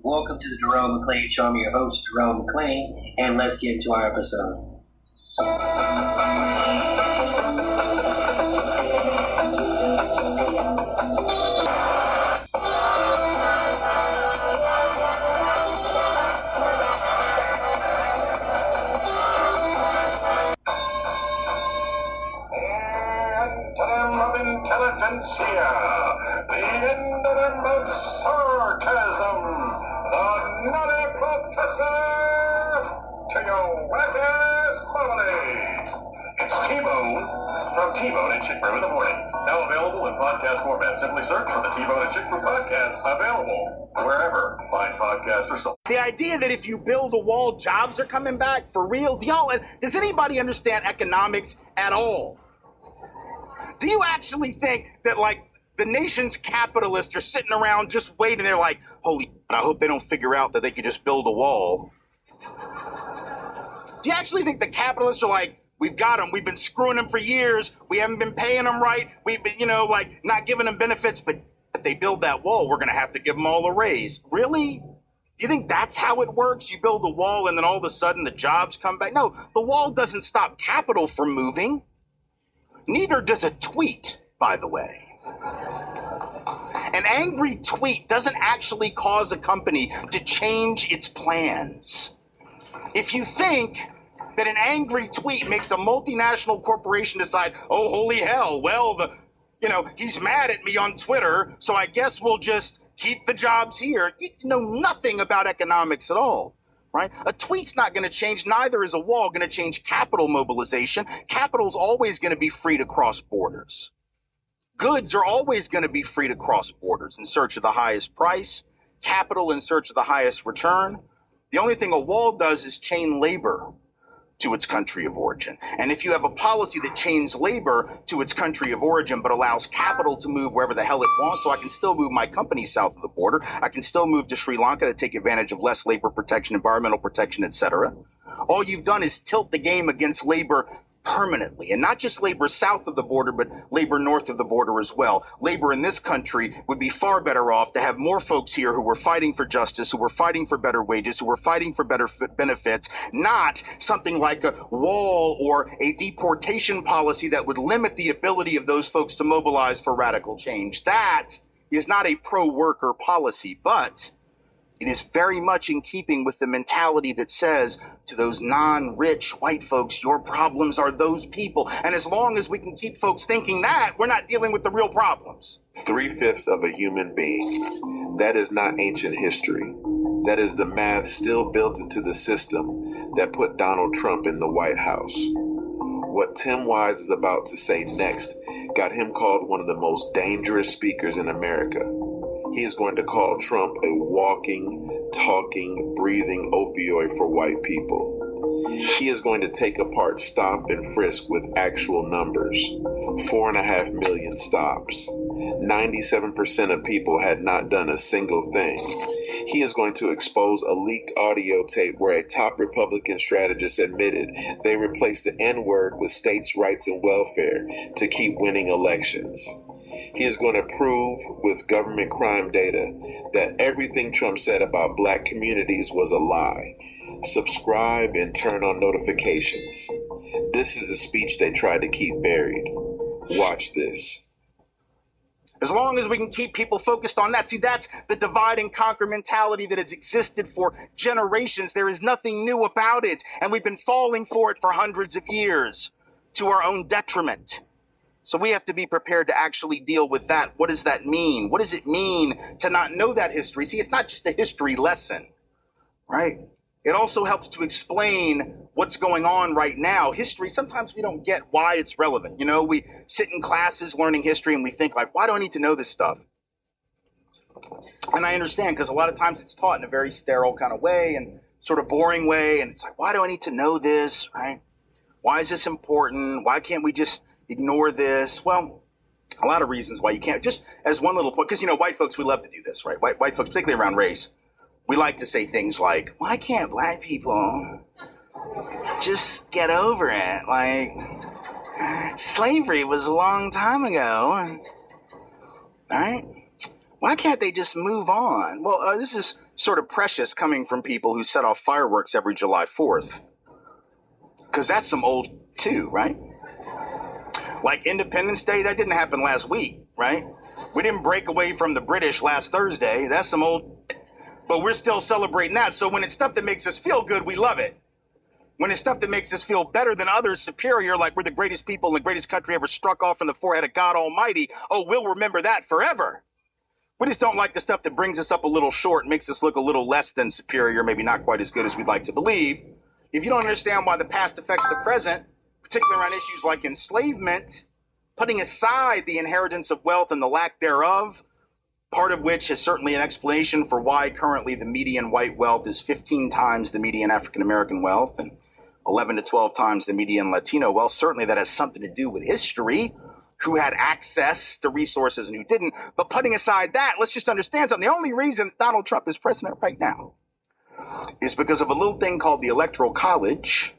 Welcome to the Jerome McClain Show. I'm your host, Jerome McClain, and let's get into our episode. Intelligentsia, the endem of sarcasm, the nutty professor, to your whack-ass marmalade. It's T-Bone from T-Bone and Chick Brew in the Morning. Now available in podcast format. Simply search for the T-Bone and Chick Brew podcast, available wherever fine podcasts are sold. The idea that if you build a wall, jobs are coming back for real, does anybody understand economics at all? Do you actually think that, the nation's capitalists are sitting around just waiting? They're like, holy, I hope they don't figure out that they could just build a wall. Do you actually think the capitalists are like, we've got them, we've been screwing them for years, we haven't been paying them right, we've been, not giving them benefits, but if they build that wall, we're going to have to give them all a raise. Really? Do you think that's how it works? You build a wall and then all of a sudden the jobs come back? No, the wall doesn't stop capital from moving. Neither does a tweet, by the way. An angry tweet doesn't actually cause a company to change its plans. If you think that an angry tweet makes a multinational corporation decide, oh, holy hell, well, he's mad at me on Twitter, so I guess we'll just keep the jobs here. You know nothing about economics at all. Right? A tweet's not going to change. Neither is a wall going to change capital mobilization. Capital's always going to be free to cross borders. Goods are always going to be free to cross borders in search of the highest price, capital in search of the highest return. The only thing a wall does is chain labor to its country of origin. And if you have a policy that chains labor to its country of origin but allows capital to move wherever the hell it wants, so I can still move my company south of the border, I can still move to Sri Lanka to take advantage of less labor protection, environmental protection, etc. All you've done is tilt the game against labor permanently, and not just labor south of the border, but labor north of the border as well. Labor in this country would be far better off to have more folks here who were fighting for justice, who were fighting for better wages, who were fighting for better benefits, not something like a wall or a deportation policy that would limit the ability of those folks to mobilize for radical change. That is not a pro-worker policy, but it is very much in keeping with the mentality that says to those non-rich white folks, your problems are those people. And as long as we can keep folks thinking that, we're not dealing with the real problems. 3/5 of a human being. That is not ancient history. That is the math still built into the system that put Donald Trump in the White House. What Tim Wise is about to say next got him called one of the most dangerous speakers in America. He is going to call Trump a walking, talking, breathing opioid for white people. He is going to take apart stop and frisk with actual numbers. 4.5 million stops. 97% of people had not done a single thing. He is going to expose a leaked audio tape where a top Republican strategist admitted they replaced the N-word with states' rights and welfare to keep winning elections. He is going to prove with government crime data that everything Trump said about black communities was a lie. Subscribe and turn on notifications. This is a speech they tried to keep buried. Watch this. As long as we can keep people focused on that, see, that's the divide and conquer mentality that has existed for generations. There is nothing new about it, and we've been falling for it for hundreds of years to our own detriment. So we have to be prepared to actually deal with that. What does that mean? What does it mean to not know that history? See, it's not just a history lesson, right? It also helps to explain what's going on right now. History, sometimes we don't get why it's relevant. We sit in classes learning history and we think why do I need to know this stuff? And I understand, because a lot of times it's taught in a very sterile kind of way and sort of boring way. And it's why do I need to know this, right? Why is this important? Why can't we just ignore this? Well, a lot of reasons why you can't. Just as one little point, because, white folks, we love to do this, right? White folks, particularly around race, we like to say things like, why can't black people just get over it? Slavery was a long time ago. All right? Why can't they just move on? Well, this is sort of precious coming from people who set off fireworks every July 4th. Because that's some old too, right? Like Independence Day, that didn't happen last week, right? We didn't break away from the British last Thursday. That's some old, but we're still celebrating that. So when it's stuff that makes us feel good, we love it. When it's stuff that makes us feel better than others, superior, like we're the greatest people in the greatest country ever struck off in the forehead of God Almighty, oh, we'll remember that forever. We just don't like the stuff that brings us up a little short, makes us look a little less than superior, maybe not quite as good as we'd like to believe. If you don't understand why the past affects the present, particularly around issues like enslavement, putting aside the inheritance of wealth and the lack thereof, part of which is certainly an explanation for why currently the median white wealth is 15 times the median African-American wealth and 11 to 12 times the median Latino wealth. Certainly that has something to do with history, who had access to resources and who didn't. But putting aside that, let's just understand something. The only reason Donald Trump is president right now is because of a little thing called the Electoral College,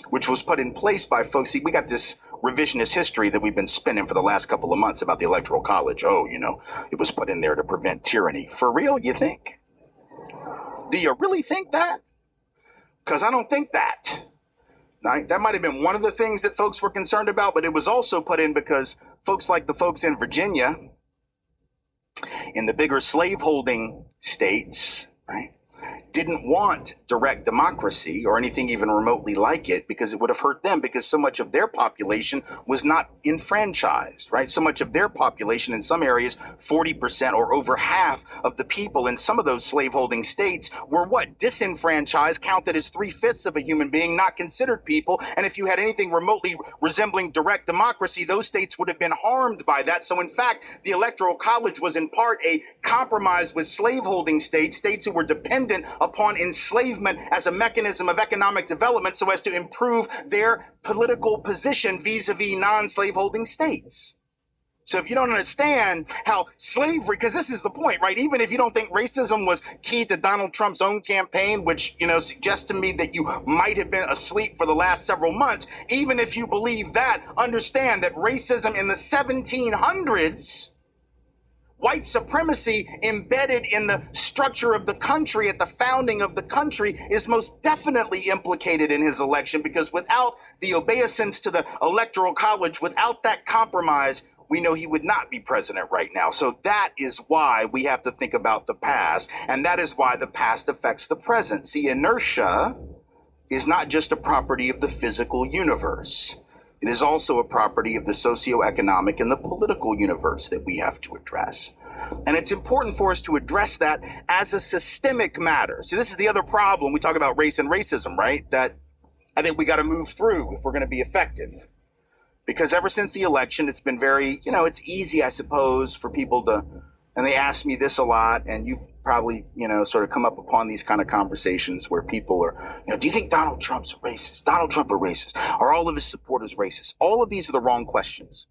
which was put in place by folks. See, we got this revisionist history that we've been spinning for the last couple of months about the Electoral College. Oh, it was put in there to prevent tyranny. For real, you think? Do you really think that? Because I don't think that. Right? That might have been one of the things that folks were concerned about, but it was also put in because folks like the folks in Virginia, in the bigger slaveholding states, right, didn't want direct democracy or anything even remotely like it because it would have hurt them, because so much of their population was not enfranchised, right? So much of their population in some areas, 40% or over half of the people in some of those slaveholding states were what? Disenfranchised, counted as 3/5 of a human being, not considered people. And if you had anything remotely resembling direct democracy, those states would have been harmed by that. So in fact, the Electoral College was in part a compromise with slaveholding states, states who were dependent upon enslavement as a mechanism of economic development so as to improve their political position vis-a-vis non-slaveholding states. So if you don't understand how slavery, because this is the point, right? Even if you don't think racism was key to Donald Trump's own campaign, which, suggests to me that you might have been asleep for the last several months, even if you believe that, understand that racism in the 1700s, white supremacy embedded in the structure of the country at the founding of the country is most definitely implicated in his election, because without the obeisance to the Electoral College, without that compromise, we know he would not be president right now. So that is why we have to think about the past, and that is why the past affects the present. See, inertia is not just a property of the physical universe. It is also a property of the socioeconomic and the political universe that we have to address. And it's important for us to address that as a systemic matter. See, this is the other problem. We talk about race and racism, right? That I think we got to move through if we're going to be effective. Because ever since the election, it's been very, it's easy, I suppose, for people to, and they ask me this a lot, and you've probably, sort of come up upon these kind of conversations where people are, do you think Donald Trump's a racist? Donald Trump a racist? Are all of his supporters racist? All of these are the wrong questions,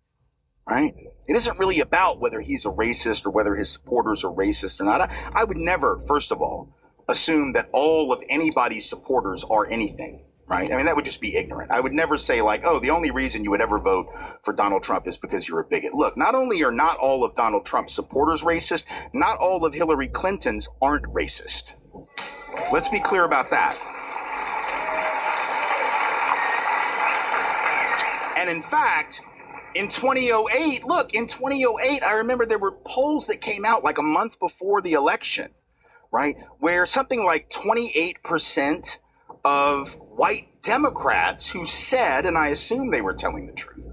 right? It isn't really about whether he's a racist or whether his supporters are racist or not. I would never, first of all, assume that all of anybody's supporters are anything. Right? I mean, that would just be ignorant. I would never say like, oh, the only reason you would ever vote for Donald Trump is because you're a bigot. Look, not only are not all of Donald Trump's supporters racist, not all of Hillary Clinton's aren't racist. Let's be clear about that. And in fact, in 2008, I remember there were polls that came out like a month before the election, right? Where something like 28% of white Democrats who said, and I assume they were telling the truth,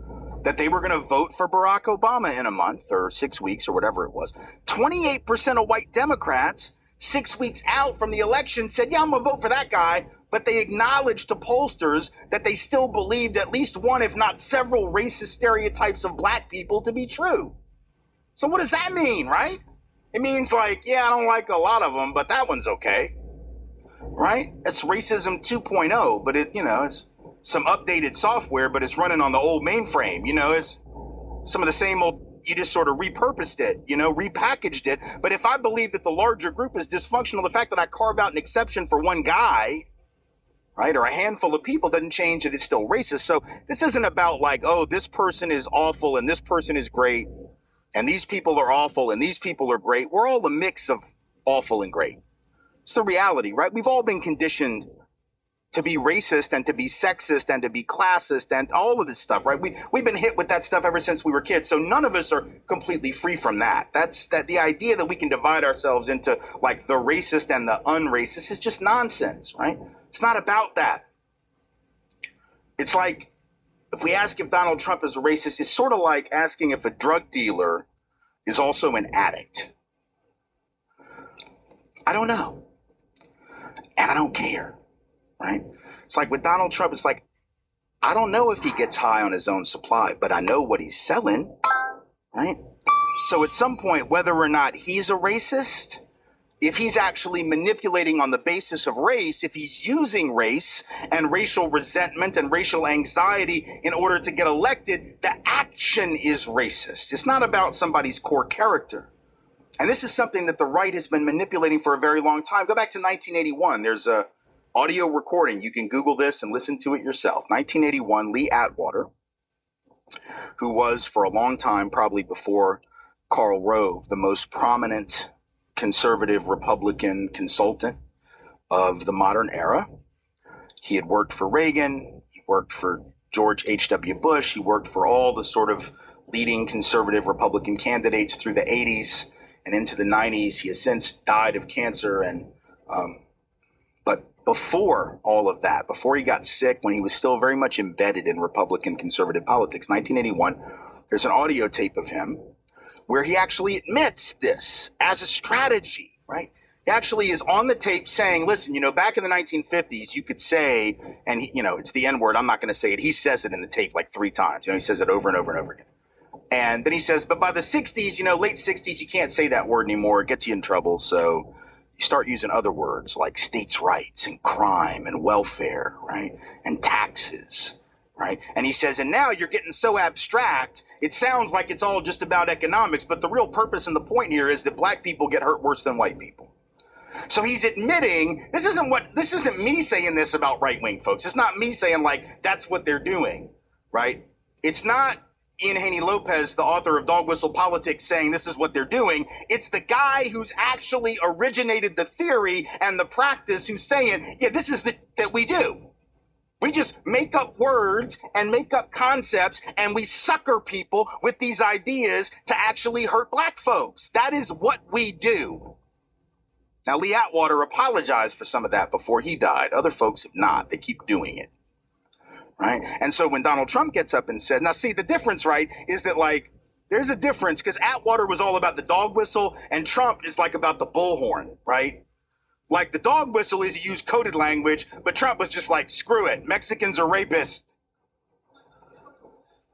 that they were going to vote for Barack Obama in a month or 6 weeks or whatever it was. 28% of white Democrats 6 weeks out from the election said, yeah, I'm going to vote for that guy. But they acknowledged to pollsters that they still believed at least one, if not several, racist stereotypes of black people to be true. So what does that mean, right? It means like, yeah, I don't like a lot of them, but that one's okay. Right? It's racism 2.0, but it's some updated software, but it's running on the old mainframe. It's some of the same old, you just sort of repurposed it, repackaged it. But if I believe that the larger group is dysfunctional, the fact that I carve out an exception for one guy, right, or a handful of people doesn't change that it's still racist. So this isn't about like, oh, this person is awful and this person is great. and these people are awful and these people are great. We're all a mix of awful and great. It's the reality, right? We've all been conditioned to be racist and to be sexist and to be classist and all of this stuff, right? We've been hit with that stuff ever since we were kids. So none of us are completely free from that. That's the idea that we can divide ourselves into like the racist and the unracist is just nonsense, right? It's not about that. It's like if we ask if Donald Trump is a racist, it's sort of like asking if a drug dealer is also an addict. I don't know. And I don't care. Right? It's like with Donald Trump, it's like, I don't know if he gets high on his own supply, but I know what he's selling, right? So at some point, whether or not he's a racist, if he's actually manipulating on the basis of race, if he's using race and racial resentment and racial anxiety in order to get elected, the action is racist. It's not about somebody's core character. And this is something that the right has been manipulating for a very long time. Go back to 1981. There's a audio recording. You can Google this and listen to it yourself. 1981, Lee Atwater, who was for a long time, probably before Karl Rove, the most prominent conservative Republican consultant of the modern era. He had worked for Reagan. He worked for George H.W. Bush. He worked for all the sort of leading conservative Republican candidates through the 80s and into the 90s. He has since died of cancer and but before all of that, before he got sick, when he was still very much embedded in Republican conservative politics, 1981, there's an audio tape of him where he actually admits this as a strategy, right? He actually is on the tape saying, listen, back in the 1950s, you could say, and, it's the N word. I'm not going to say it. He says it in the tape like 3 times. He says it over and over and over again. And then he says, but by the 60s, late 60s, you can't say that word anymore. It gets you in trouble. So you start using other words like states' rights and crime and welfare, right? And taxes, right? And he says, and now you're getting so abstract, it sounds like it's all just about economics. But the real purpose and the point here is that black people get hurt worse than white people. So he's admitting, this isn't me saying this about right-wing folks. It's not me saying like, that's what they're doing, right? It's not Ian Haney Lopez, the author of Dog Whistle Politics, saying this is what they're doing. It's the guy who's actually originated the theory and the practice who's saying, yeah, this is that we do. We just make up words and make up concepts and we sucker people with these ideas to actually hurt black folks. That is what we do. Now, Lee Atwater apologized for some of that before he died. Other folks have not. They keep doing it. Right. And so when Donald Trump gets up and said, now, see, the difference, right, is that like there's a difference because Atwater was all about the dog whistle and Trump is like about the bullhorn. Right. Like the dog whistle is he used coded language, but Trump was just like, screw it. Mexicans are rapists.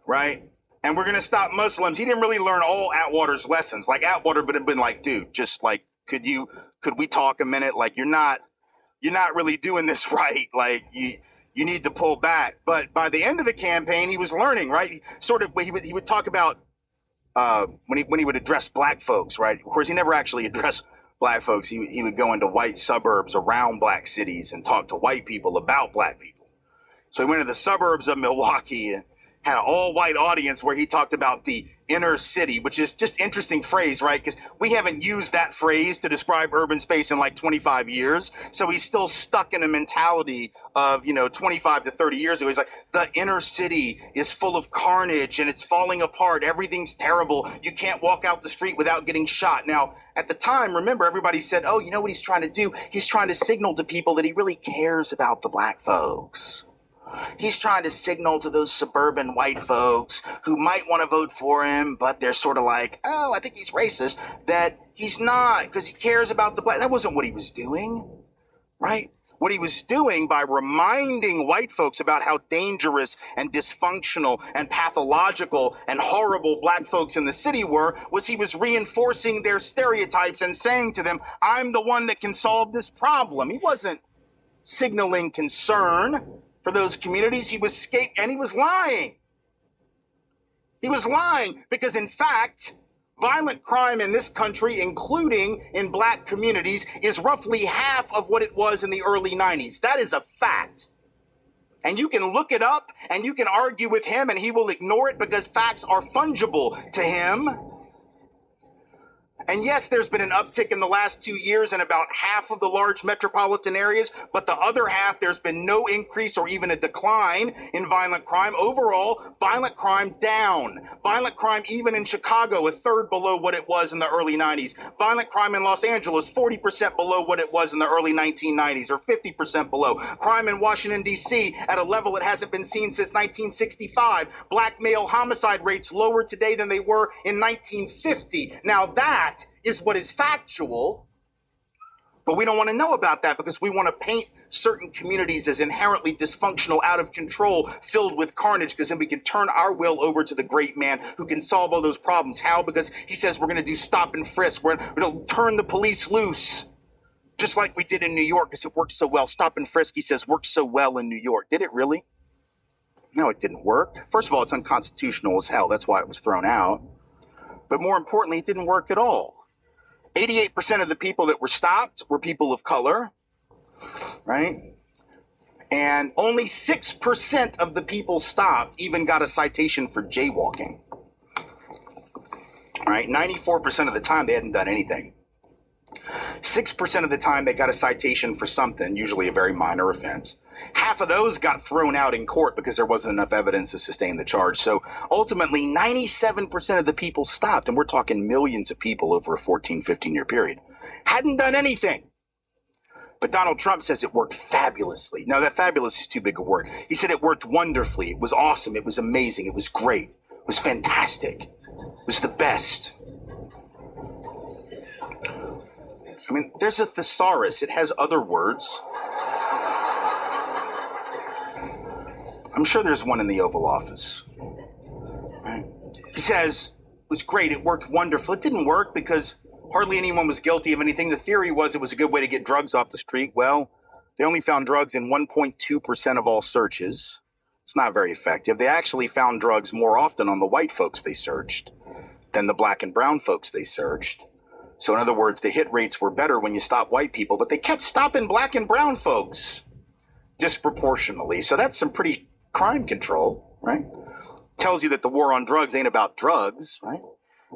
Right. And we're going to stop Muslims. He didn't really learn all Atwater's lessons. Like Atwater would have been like, dude, just like, could we talk a minute? Like, you're not really doing this right. Like you need to pull back. But by the end of the campaign, he was learning, right? He would talk about when he would address black folks, right? Of course, he never actually addressed black folks. He would go into white suburbs around black cities and talk to white people about black people. So he went to the suburbs of Milwaukee and had an all-white audience where he talked about the inner city, which is just interesting phrase, right? Because we haven't used that phrase to describe urban space in like 25 years. So he's still stuck in a mentality of, 25 to 30 years ago. He's like, the inner city is full of carnage and it's falling apart. Everything's terrible. You can't walk out the street without getting shot. Now, at the time, remember, everybody said, oh, you know what he's trying to do? He's trying to signal to people that he really cares about the black folks. He's trying to signal to those suburban white folks who might want to vote for him, but they're sort of like, oh, I think he's racist, that he's not because he cares about the black. That wasn't what he was doing, right? What he was doing by reminding white folks about how dangerous and dysfunctional and pathological and horrible black folks in the city were was he was reinforcing their stereotypes and saying to them, I'm the one that can solve this problem. He wasn't signaling concern for those communities. He was and he was lying. He was lying because, in fact, violent crime in this country, including in black communities, is roughly half of what it was in the early 90s. That is a fact. And you can look it up and you can argue with him and he will ignore it because facts are fungible to him. And yes, there's been an uptick in the last 2 years in about half of the large metropolitan areas, but the other half, there's been no increase or even a decline in violent crime. Overall, violent crime down. Violent crime even in Chicago, a third below what it was in the early 90s. Violent crime in Los Angeles, 40% below what it was in the early 1990s, or 50% below. Crime in Washington, D.C. at a level it hasn't been seen since 1965. Black male homicide rates lower today than they were in 1950. Now that is what is factual, but we don't want to know about that because we want to paint certain communities as inherently dysfunctional, out of control, filled with carnage, because then we can turn our will over to the great man who can solve all those problems. How? Because he says we're going to do stop and frisk. We're going to turn the police loose, just like we did in New York, because it worked so well. Stop and frisk, he says, worked so well in New York. Did it really? No, it didn't work. First of all, it's unconstitutional as hell. That's why it was thrown out. But more importantly, it didn't work at all. 88% of the people that were stopped were people of color, right? And only 6% of the people stopped even got a citation for jaywalking, right? 94% of the time they hadn't done anything. 6% of the time they got a citation for something, usually a very minor offense. Half of those got thrown out in court because there wasn't enough evidence to sustain the charge. So ultimately, 97% of the people stopped, and we're talking millions of people over a 14, 15-year period, hadn't done anything. But Donald Trump says it worked fabulously. Now, that fabulous is too big a word. He said it worked wonderfully. It was awesome. It was amazing. It was great. It was fantastic. It was the best. I mean, there's a thesaurus. It has other words. I'm sure there's one in the Oval Office. Right? He says, it was great. It worked wonderful. It didn't work because hardly anyone was guilty of anything. The theory was it was a good way to get drugs off the street. Well, they only found drugs in 1.2% of all searches. It's not very effective. They actually found drugs more often on the white folks they searched than the black and brown folks they searched. So in other words, the hit rates were better when you stopped white people, but they kept stopping black and brown folks disproportionately. So that's some pretty crime control, right? Tells you that the war on drugs ain't about drugs, right?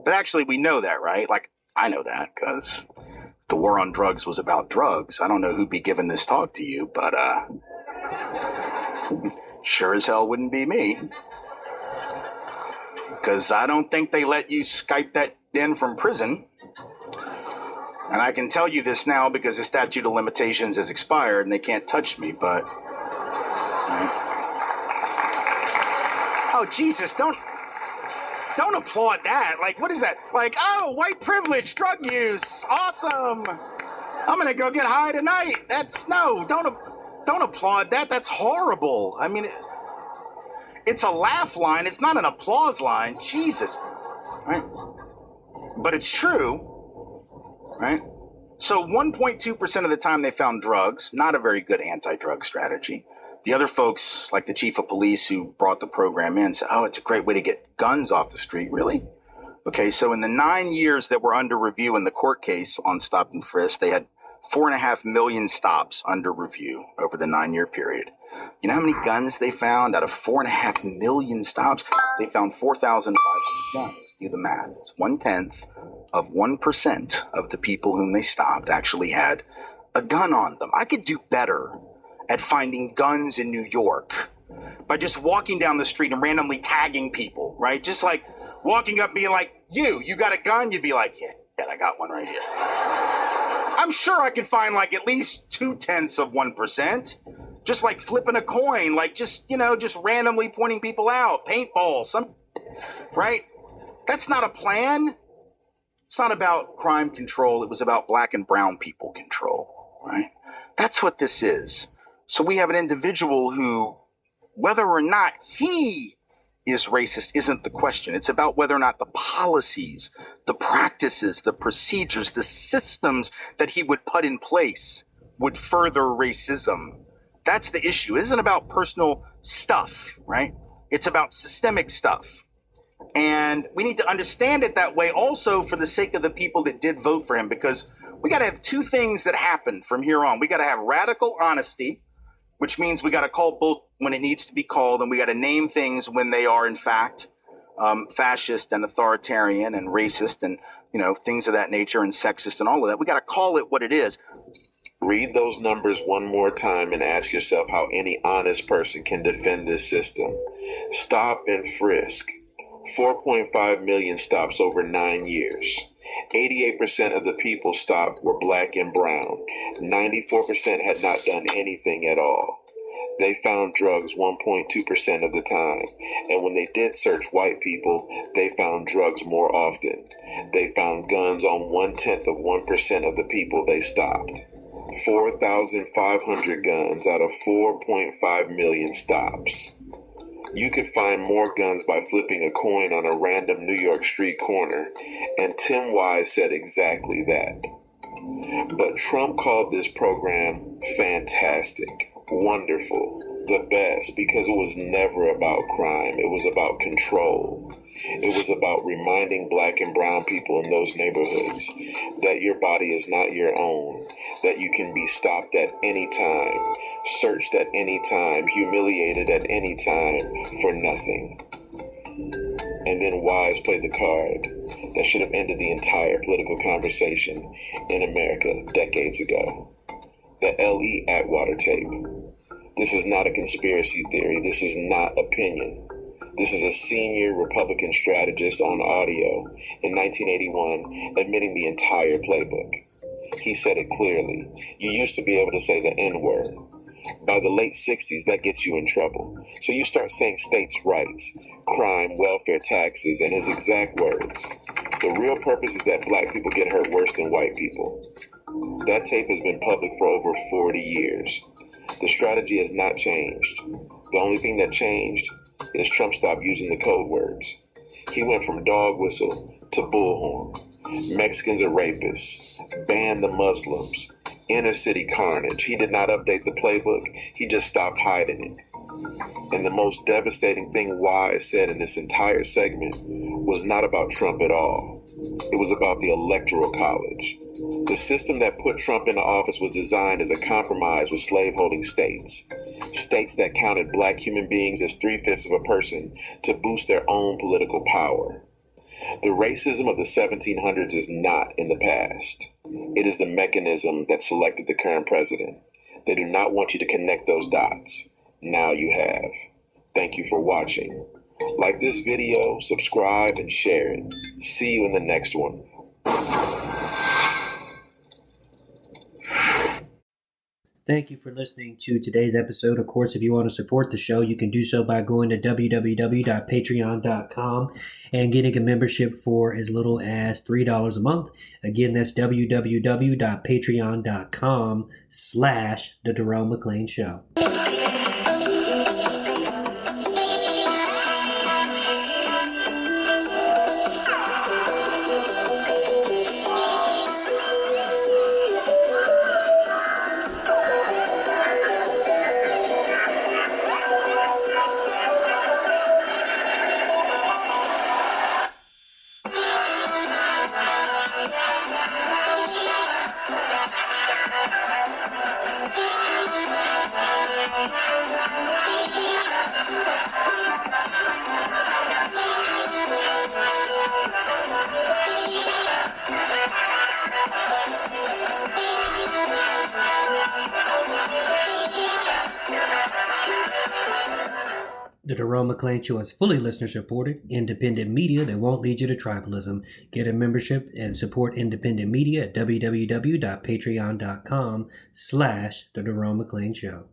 But actually we know that, right? Like, I know that because the war on drugs was about drugs. I don't know who'd be giving this talk to you, but sure as hell wouldn't be me. Because I don't think they let you Skype that in from prison. And I can tell you this now because the statute of limitations has expired and they can't touch me, but... Right? Oh, Jesus, don't applaud that. Like, what is that? Like, oh, white privilege, drug use, awesome. I'm going to go get high tonight. Don't applaud that. That's horrible. I mean, it's a laugh line. It's not an applause line. Jesus. Right? But it's true. Right? So 1.2% of the time they found drugs, not a very good anti-drug strategy. The other folks, like the chief of police who brought the program in, said, oh, it's a great way to get guns off the street. Really? Okay, so in the 9 years that were under review in the court case on stop and frisk, they had 4.5 million stops under review over the 9-year period. You know how many guns they found out of 4.5 million stops? They found 4,500 guns. Do the math. It's 1/10 of 1% of the people whom they stopped actually had a gun on them. I could do better at finding guns in New York by just walking down the street and randomly tagging people, right? Just like walking up being like, you got a gun? You'd be like, yeah, I got one right here. I'm sure I could find like at least 0.2 of 1%, just like flipping a coin, like just randomly pointing people out, paintball, right? That's not a plan. It's not about crime control. It was about black and brown people control, right? That's what this is. So we have an individual who, whether or not he is racist isn't the question. It's about whether or not the policies, the practices, the procedures, the systems that he would put in place would further racism. That's the issue. It isn't about personal stuff, right? It's about systemic stuff. And we need to understand it that way also for the sake of the people that did vote for him, because we got to have two things that happen from here on. We got to have radical honesty, which means we got to call both when it needs to be called, and we got to name things when they are in fact fascist and authoritarian and racist and, things of that nature and sexist and all of that. We got to call it what it is. Read those numbers one more time and ask yourself how any honest person can defend this system. Stop and frisk. 4.5 million stops over 9 years. 88% of the people stopped were black and brown. 94% had not done anything at all. They found drugs 1.2% of the time. And when they did search white people, they found drugs more often. They found guns on 0.1% of the people they stopped. 4,500 guns out of 4.5 million stops. You could find more guns by flipping a coin on a random New York street corner, and Tim Wise said exactly that. But Trump called this program fantastic, wonderful, the best, because it was never about crime. It was about control. It was about reminding black and brown people in those neighborhoods that your body is not your own, that you can be stopped at any time, searched at any time, humiliated at any time for nothing. And then Wise played the card that should have ended the entire political conversation in America decades ago. The L.E. Atwater tape. This is not a conspiracy theory. This is not opinion. This is a senior Republican strategist on audio in 1981 admitting the entire playbook. He said it clearly. You used to be able to say the N-word. By the late 60s, that gets you in trouble. So you start saying states' rights, crime, welfare, taxes, and his exact words. The real purpose is that black people get hurt worse than white people. That tape has been public for over 40 years. The strategy has not changed. The only thing that changed is Trump stopped using the code words. He went from dog whistle to bullhorn. Mexicans are rapists. Ban the Muslims. Inner city carnage. He did not update the playbook. He just stopped hiding it. And the most devastating thing Wise said in this entire segment was not about Trump at all. It was about the Electoral College. The system that put Trump into office was designed as a compromise with slaveholding states. States that counted black human beings as 3/5 of a person to boost their own political power. The racism of the 1700s is not in the past. It is the mechanism that selected the current president. They do not want you to connect those dots. Now you have. Thank you for watching. Like this video, subscribe, and share it. See you in the next one. Thank you for listening to today's episode. Of course, if you want to support the show, you can do so by going to www.patreon.com and getting a membership for as little as $3 a month. Again, that's www.patreon.com/The Jerome McClain Show. The Jerome McClain Show is fully listener-supported, independent media that won't lead you to tribalism. Get a membership and support independent media at www.patreon.com/The Jerome McClain Show.